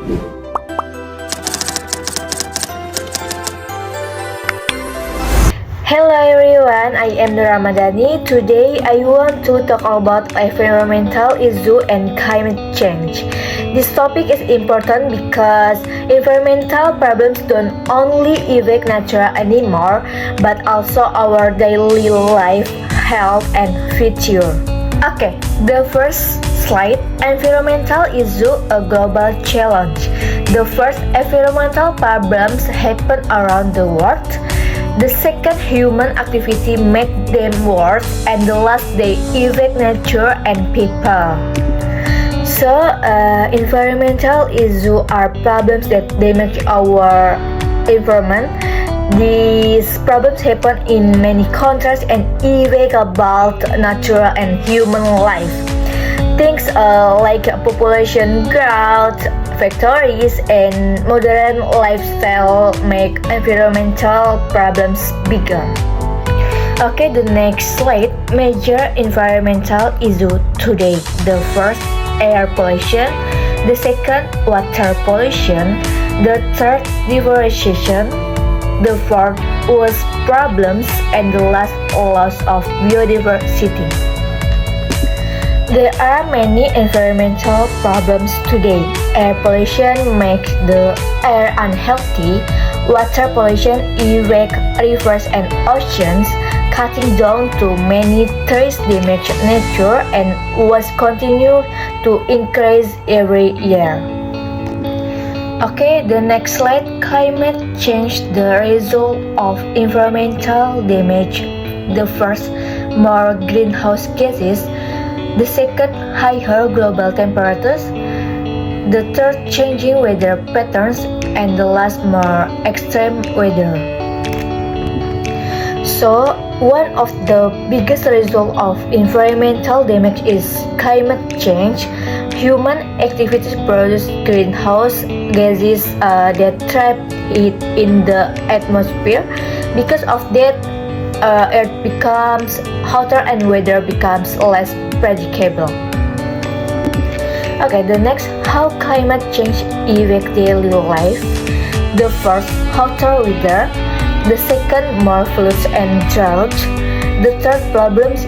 Hello everyone, I am Nur Ramadhani. Today I want to talk about environmental issue and climate change. This topic is important because environmental problems don't only affect nature anymore, but also our daily life, health, and future. Okay, the first slide, environmental issue, a global challenge. The first, environmental problems happen around the world. The second, human activity make them worse, and the last, they affect nature and people. So, environmental issues are problems that damage our environment. These problems happen in many countries and affect about natural and human life. Things like population growth, factories, and modern lifestyle make environmental problems bigger. Okay, the next slide, major environmental issue today. The first, air pollution. The second, water pollution. The third, deforestation. The fourth, waste problems. And the last, loss of biodiversity. There are many environmental problems today. Air pollution makes the air unhealthy. Water pollution affects rivers and oceans. Cutting down too many trees damage nature, and waste continue to increase every year. Okay, the next slide, climate change, the result of environmental damage. The first, more greenhouse gases. The second, higher global temperatures. The third, changing weather patterns. And the last, more extreme weather. So, one of the biggest results of environmental damage is climate change. Human activities produce greenhouse gases that trap heat in the atmosphere. Because of that, Earth becomes hotter and weather becomes less predictable. Okay, the next, how climate change affects daily life. The first, hotter weather. The second, more floods and drought. The third, problems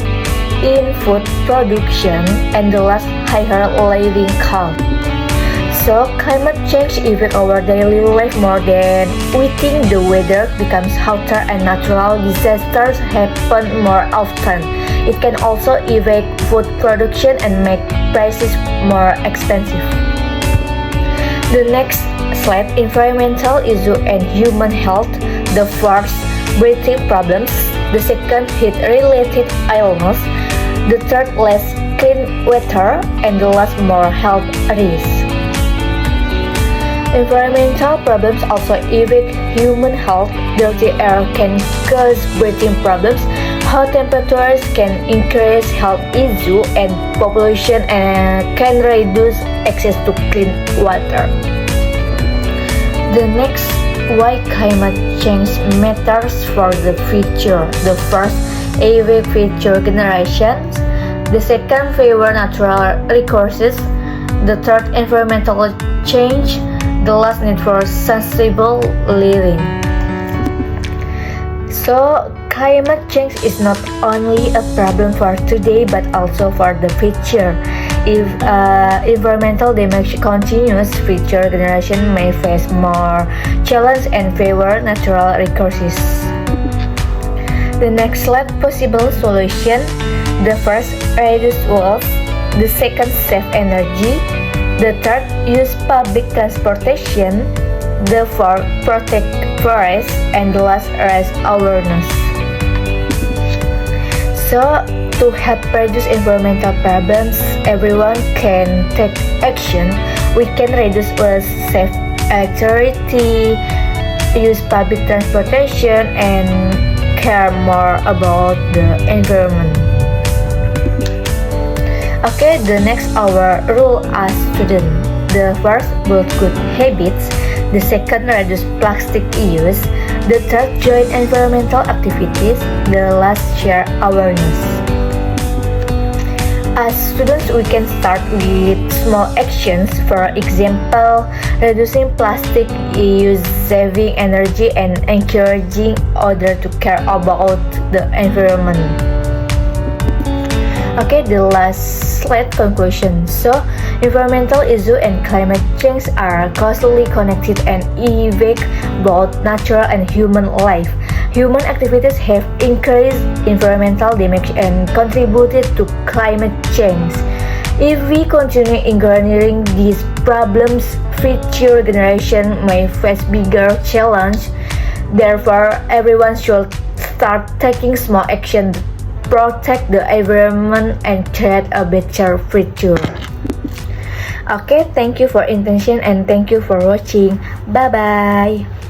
in food production. And the last, higher living cost. So, climate change affects our daily life more than we think. The weather becomes hotter and natural disasters happen more often. It can also affect food production and make prices more expensive. The next slide, environmental issue and human health. The first, breathing problems. The second, heat-related illness. The third, less clean water. And the last, more health risks. Environmental problems also affect human health. Dirty air can cause breathing problems. Hot temperatures can increase health issues, and population can reduce access to clean water. The next, why climate change matters for the future. The first, affect future generations. The second, favor natural resources. The third, environmental change. The last, need for sustainable living. So, climate change is not only a problem for today but also for the future. If environmental damage continues, future generations may face more challenge and favor natural resources. The next slide, possible solution. The first, reduce waste. The second, save energy. The third, use public transportation. The fourth, protect forests. And the last, raise awareness. So, to help reduce environmental problems, everyone can take action. We can reduce waste, save electricity, use public transportation, and care more about the environment. Okay, the next, our rule as student. The first, build good habits. The second, reduce plastic use. The third, join environmental activities. The last, share awareness. As students, we can start with small actions. For example, reducing plastic use, saving energy, and encouraging others to care about the environment. Okay, the last slide conclusion. So, environmental issue and climate change are closely connected and affect both natural and human life. Human activities have increased environmental damage and contributed to climate change. If we continue ignoring these problems, future generations may face bigger challenges. Therefore, everyone should start taking small action to protect the environment and create a better future. Okay, thank you for attention and thank you for watching. Bye bye.